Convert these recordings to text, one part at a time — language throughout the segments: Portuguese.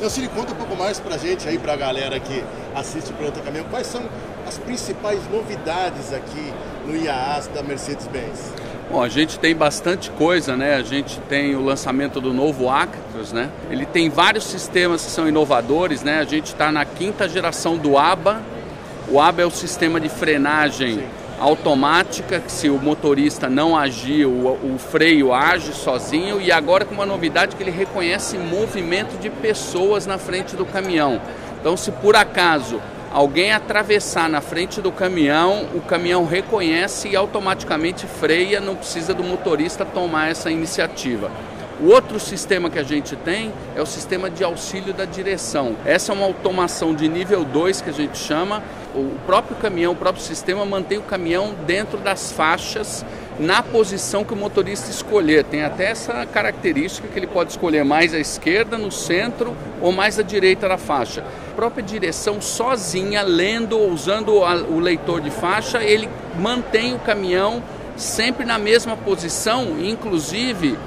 Cine, conta um pouco mais pra gente aí, pra galera que assiste o Planeta Caminhão, quais são as principais novidades aqui no IAA da Mercedes-Benz? Bom, a gente tem bastante coisa, né? A gente tem o lançamento do novo Actros, né? Ele tem vários sistemas que são inovadores, né? A gente está na 5ª geração do ABA. O ABA é o sistema de frenagem automática, que se o motorista não agir, o freio age sozinho, e agora com uma novidade que ele reconhece movimento de pessoas na frente do caminhão. Então, se por acaso alguém atravessar na frente do caminhão, o caminhão reconhece e automaticamente freia, não precisa do motorista tomar essa iniciativa. O outro sistema que a gente tem é o sistema de auxílio da direção. Essa é uma automação de nível 2 que a gente chama. O próprio caminhão, o próprio sistema mantém o caminhão dentro das faixas na posição que o motorista escolher. Tem até essa característica que ele pode escolher mais à esquerda, no centro ou mais à direita da faixa. A própria direção sozinha, lendo ou usando o leitor de faixa, ele mantém o caminhão sempre na mesma posição, inclusive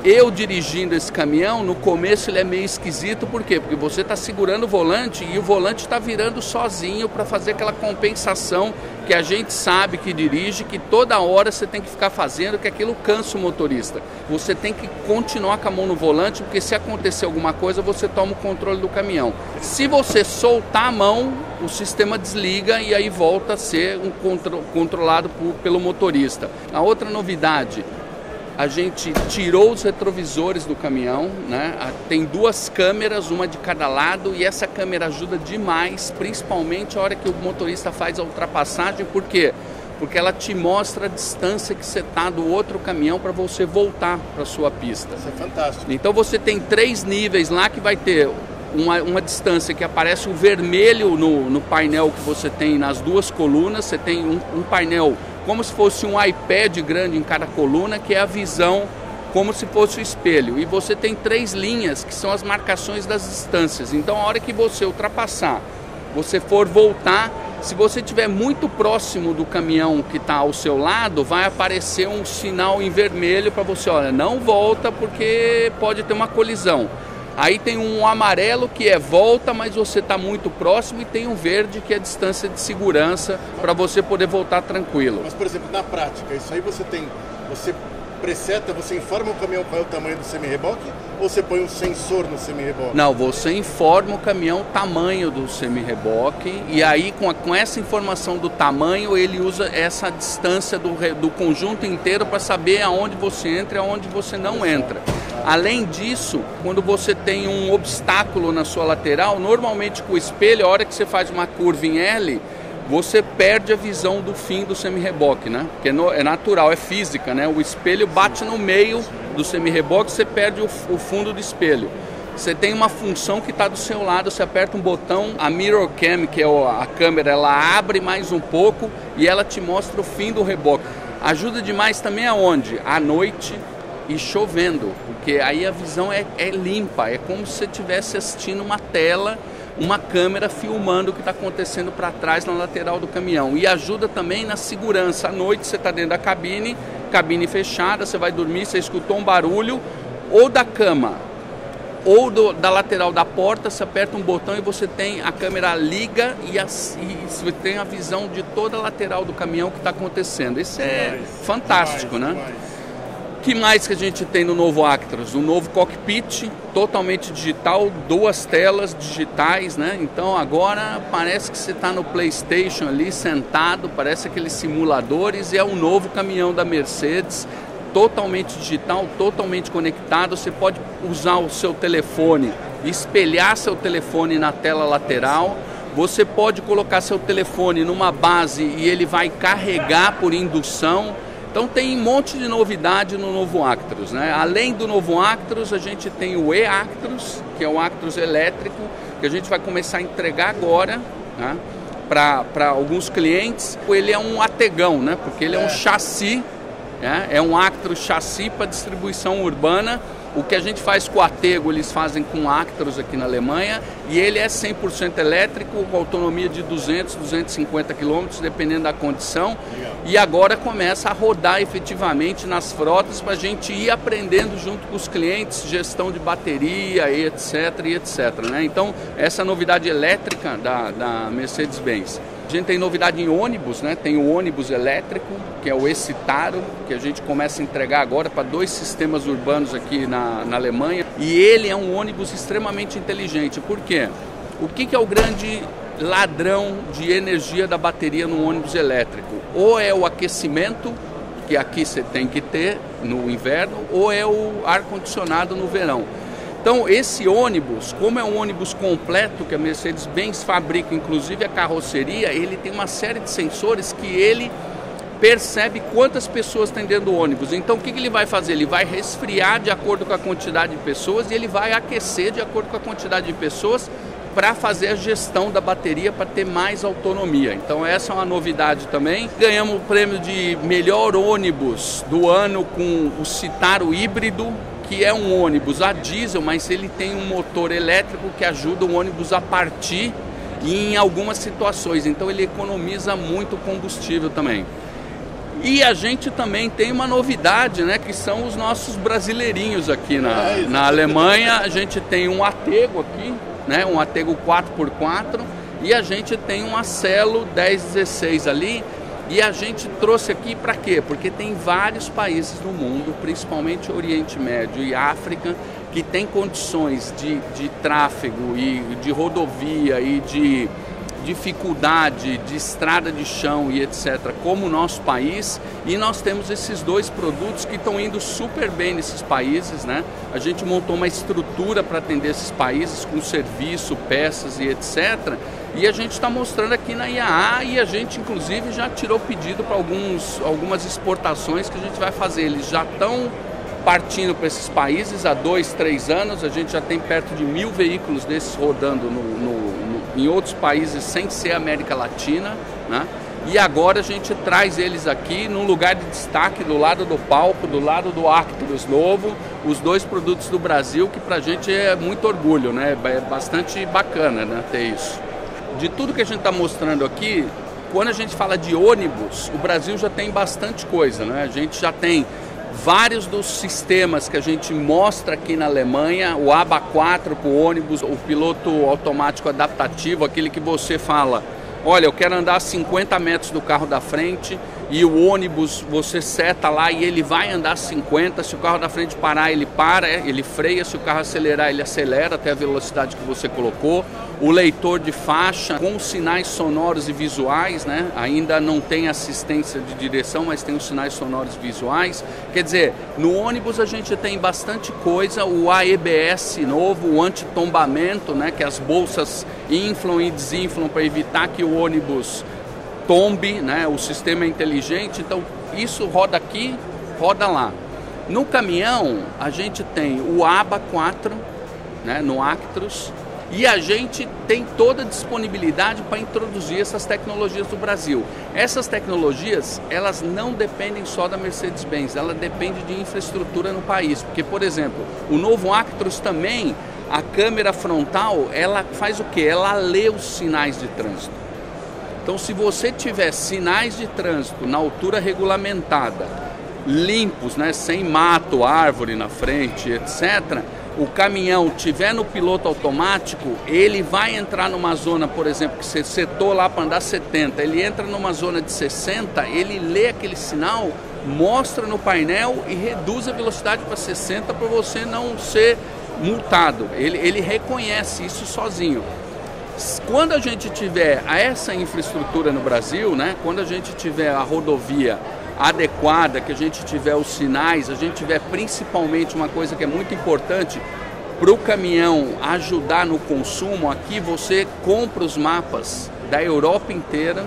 eu dirigindo esse caminhão, no começo ele é meio esquisito, por quê? Porque você está segurando o volante e o volante está virando sozinho para fazer aquela compensação que a gente sabe que dirige, que toda hora você tem que ficar fazendo, que aquilo cansa o motorista. Você tem que continuar com a mão no volante, porque se acontecer alguma coisa, você toma o controle do caminhão. Se você soltar a mão, o sistema desliga e aí volta a ser controlado pelo motorista. A outra novidade, a gente tirou os retrovisores do caminhão, né? Tem 2 câmeras, uma de cada lado, e essa câmera ajuda demais, principalmente a hora que o motorista faz a ultrapassagem. Por quê? Porque ela te mostra a distância que você está do outro caminhão para você voltar para a sua pista. Isso é fantástico. Então você tem 3 níveis lá que vai ter uma distância que aparece o vermelho no painel que você tem nas 2 colunas. Você tem um painel como se fosse um iPad grande em cada coluna, que é a visão como se fosse o espelho. E você tem 3 linhas, que são as marcações das distâncias. Então, a hora que você ultrapassar, você for voltar, se você estiver muito próximo do caminhão que está ao seu lado, vai aparecer um sinal em vermelho para você, olha, não volta porque pode ter uma colisão. Aí tem um amarelo que é volta, mas você está muito próximo, e tem um verde que é distância de segurança para você poder voltar tranquilo. Mas, por exemplo, na prática, isso aí você preseta, você informa o caminhão qual é o tamanho do semi-reboque, ou você põe um sensor no semi-reboque? Não, você informa o caminhão o tamanho do semi-reboque, e aí com essa informação do tamanho, ele usa essa distância do conjunto inteiro para saber aonde você entra e aonde você não entra. Além disso, quando você tem um obstáculo na sua lateral, normalmente com o espelho, a hora que você faz uma curva em L, você perde a visão do fim do semi-reboque, né? Porque é natural, é física, né? O espelho bate no meio do semi-reboque, você perde o fundo do espelho. Você tem uma função que está do seu lado, você aperta um botão, a Mirror Cam, que é a câmera, ela abre mais um pouco e ela te mostra o fim do reboque. Ajuda demais também aonde? À noite e chovendo, porque aí a visão é limpa, é como se você estivesse assistindo uma tela, uma câmera filmando o que está acontecendo para trás na lateral do caminhão. E ajuda também na segurança. À noite você está dentro da cabine fechada, você vai dormir, você escutou um barulho, ou da cama, ou da lateral da porta, você aperta um botão e você tem a câmera liga e você tem a visão de toda a lateral do caminhão que está acontecendo. Isso é fantástico, né? O que mais que a gente tem no novo Actros? Um novo cockpit totalmente digital, 2 telas digitais, né? Então agora parece que você está no PlayStation ali sentado, parece aqueles simuladores, e é um novo caminhão da Mercedes, totalmente digital, totalmente conectado. Você pode usar o seu telefone, espelhar seu telefone na tela lateral. Você pode colocar seu telefone numa base e ele vai carregar por indução. Então tem um monte de novidade no novo Actros, né? Além do novo Actros, a gente tem o e-Actros, que é um Actros elétrico, que a gente vai começar a entregar agora, né? Para alguns clientes. Ele é um ategão, né? Porque ele é um chassi, né? É um Actros chassi para distribuição urbana, O que a gente faz com o Atego, eles fazem com o Actros aqui na Alemanha, e ele é 100% elétrico, com autonomia de 200, 250 km, dependendo da condição. Legal. E agora começa a rodar efetivamente nas frotas para a gente ir aprendendo junto com os clientes, gestão de bateria, etc, né? Então, essa é a novidade elétrica da Mercedes-Benz. A gente tem novidade em ônibus, né? Tem o ônibus elétrico, que é o Excitaro, que a gente começa a entregar agora para 2 sistemas urbanos aqui na Alemanha. E ele é um ônibus extremamente inteligente. Por quê? O que é o grande ladrão de energia da bateria no ônibus elétrico? Ou é o aquecimento, que aqui você tem que ter no inverno, ou é o ar-condicionado no verão. Então, esse ônibus, como é um ônibus completo que a Mercedes-Benz fabrica, inclusive a carroceria, ele tem uma série de sensores que ele percebe quantas pessoas tem dentro do ônibus. Então, o que ele vai fazer? Ele vai resfriar de acordo com a quantidade de pessoas e ele vai aquecer de acordo com a quantidade de pessoas para fazer a gestão da bateria para ter mais autonomia. Então, essa é uma novidade também. Ganhamos o prêmio de melhor ônibus do ano com o Citaro híbrido, que é um ônibus a diesel, mas ele tem um motor elétrico que ajuda o ônibus a partir em algumas situações. Então ele economiza muito combustível também. E a gente também tem uma novidade, né, que são os nossos brasileirinhos aqui na Alemanha. A gente tem um Atego aqui, né, um Atego 4x4, e a gente tem um Acelo 1016 ali. E a gente trouxe aqui para quê? Porque tem vários países no mundo, principalmente Oriente Médio e África, que tem condições de tráfego e de rodovia e de dificuldade de estrada de chão e etc., como o nosso país, e nós temos esses 2 produtos que estão indo super bem nesses países, né? A gente montou uma estrutura para atender esses países com serviço, peças e etc., e a gente está mostrando aqui na IAA, e a gente inclusive já tirou pedido para algumas exportações que a gente vai fazer. Eles já estão partindo para esses países há 2, 3 anos, a gente já tem perto de 1000 veículos desses rodando em outros países sem ser América Latina, né? E agora a gente traz eles aqui num lugar de destaque, do lado do palco, do lado do Actros novo, os 2 produtos do Brasil, que pra gente é muito orgulho, né? É bastante bacana, né, ter isso. De tudo que a gente está mostrando aqui, quando a gente fala de ônibus, o Brasil já tem bastante coisa, né? A gente já tem vários dos sistemas que a gente mostra aqui na Alemanha, o ABA 4 para o ônibus, o piloto automático adaptativo, aquele que você fala, olha, eu quero andar 50 metros do carro da frente e o ônibus você seta lá e ele vai andar 50, se o carro da frente parar, ele para, ele freia, se o carro acelerar, ele acelera até a velocidade que você colocou. O leitor de faixa com sinais sonoros e visuais, né? Ainda não tem assistência de direção, mas tem os sinais sonoros e visuais. Quer dizer, no ônibus a gente tem bastante coisa, o AEBS novo, o antitombamento, né? Que as bolsas inflam e desinflam para evitar que o ônibus tombe, né? O sistema é inteligente, então isso roda aqui, roda lá. No caminhão a gente tem o ABA 4, né? No Actros, e a gente tem toda a disponibilidade para introduzir essas tecnologias do Brasil. Essas tecnologias, elas não dependem só da Mercedes-Benz, ela depende de infraestrutura no país. Porque, por exemplo, o novo Actros também, a câmera frontal, ela faz o quê? Ela lê os sinais de trânsito. Então, se você tiver sinais de trânsito na altura regulamentada, limpos, né, sem mato, árvore na frente, etc., o caminhão tiver no piloto automático, ele vai entrar numa zona, por exemplo, que você setou lá para andar 70, ele entra numa zona de 60, ele lê aquele sinal, mostra no painel e reduz a velocidade para 60 para você não ser multado. Ele reconhece isso sozinho. Quando a gente tiver essa infraestrutura no Brasil, né, quando a gente tiver a rodovia adequada, que a gente tiver os sinais, a gente tiver principalmente uma coisa que é muito importante para o caminhão ajudar no consumo, aqui você compra os mapas da Europa inteira,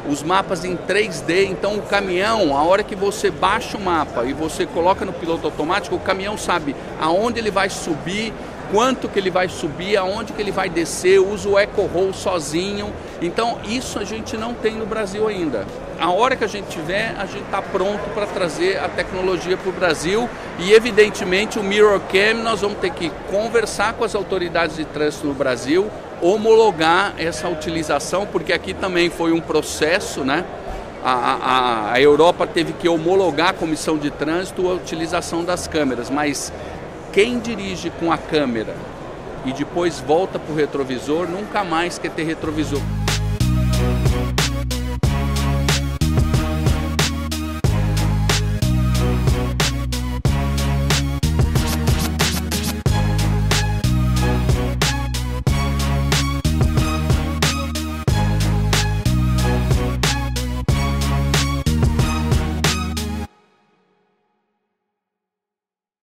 os mapas em 3D, então o caminhão, a hora que você baixa o mapa e você coloca no piloto automático, o caminhão sabe aonde ele vai subir, quanto que ele vai subir, aonde que ele vai descer, usa o Eco Roll sozinho. Então isso a gente não tem no Brasil ainda. A hora que a gente tiver, a gente está pronto para trazer a tecnologia para o Brasil e evidentemente o MirrorCam nós vamos ter que conversar com as autoridades de trânsito no Brasil, homologar essa utilização, porque aqui também foi um processo, né? A Europa teve que homologar a comissão de trânsito a utilização das câmeras, mas quem dirige com a câmera e depois volta para o retrovisor nunca mais quer ter retrovisor.